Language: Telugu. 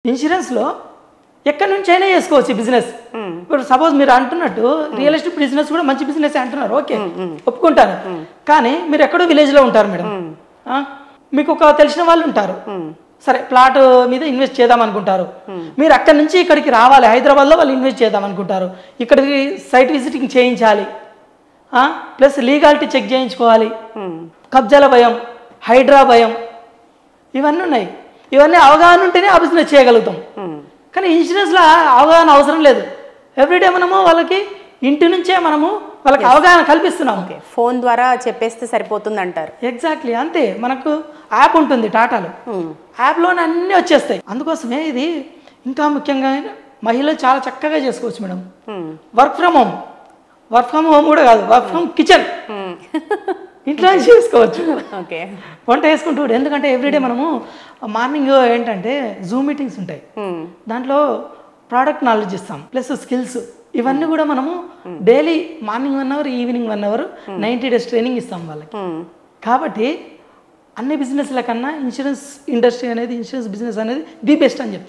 ఇన్సూరెన్స్లో ఎక్కడి నుంచైనా చేసుకోవచ్చు బిజినెస్. ఇప్పుడు సపోజ్ మీరు అంటున్నట్టు రియల్ ఎస్టేట్ బిజినెస్ కూడా మంచి బిజినెస్ అంటున్నారు, ఓకే ఒప్పుకుంటాను. కానీ మీరు ఎక్కడో విలేజ్లో ఉంటారు మేడం, మీకు ఒక తెలిసిన వాళ్ళు ఉంటారు, సరే ప్లాట్ మీద ఇన్వెస్ట్ చేద్దాం అనుకుంటారు. మీరు అక్కడి నుంచి ఇక్కడికి రావాలి, హైదరాబాద్లో వాళ్ళు ఇన్వెస్ట్ చేద్దాం అనుకుంటారు. ఇక్కడికి సైట్ విజిటింగ్ చేయించాలి, ప్లస్ లీగాలిటీ చెక్ చేయించుకోవాలి, కబ్జాల భయం, హైడ్రా భయం, ఇవన్నీ ఉన్నాయి. ఇవన్నీ అవగాహన ఉంటేనే ఆ బిజినెస్ చేయగలుగుతాం. కానీ ఇన్సూరెన్స్లో అవగాహన అవసరం లేదు. ఎవ్రీడే మనము వాళ్ళకి ఇంటి నుంచే మనము వాళ్ళకి అవగాహన కల్పిస్తున్నాము. ఫోన్ ద్వారా చెప్పేస్తే సరిపోతుంది అంటారు. ఎగ్జాక్ట్లీ అంతే. మనకు యాప్ ఉంటుంది టాటాలో, యాప్లోనే అన్నీ వచ్చేస్తాయి. అందుకోసమే ఇది ఇంకా ముఖ్యంగా మహిళలు చాలా చక్కగా చేసుకోవచ్చు మేడం. వర్క్ ఫ్రమ్ హోమ్ కూడా కాదు, వర్క్ ఫ్రమ్ కిచెన్ ఇంట్లో చేసుకోవచ్చు. ఓకే, వంట వేసుకుంటూ. ఎందుకంటే ఎవ్రీడే మనము మార్నింగ్ ఏంటంటే జూమ్ మీటింగ్స్ ఉంటాయి, దాంట్లో ప్రోడక్ట్ నాలెడ్జ్ ఇస్తాం, ప్లస్ స్కిల్స్, ఇవన్నీ కూడా మనము daily morning 1 hour, evening 1 hour 90 days training ఇస్తాం వాళ్ళకి. కాబట్టి అన్ని బిజినెస్ల కన్నా ఇన్సూరెన్స్ ఇండస్ట్రీ అనేది, ఇన్సూరెన్స్ బిజినెస్ అనేది ది బెస్ట్ అని చెప్తాను.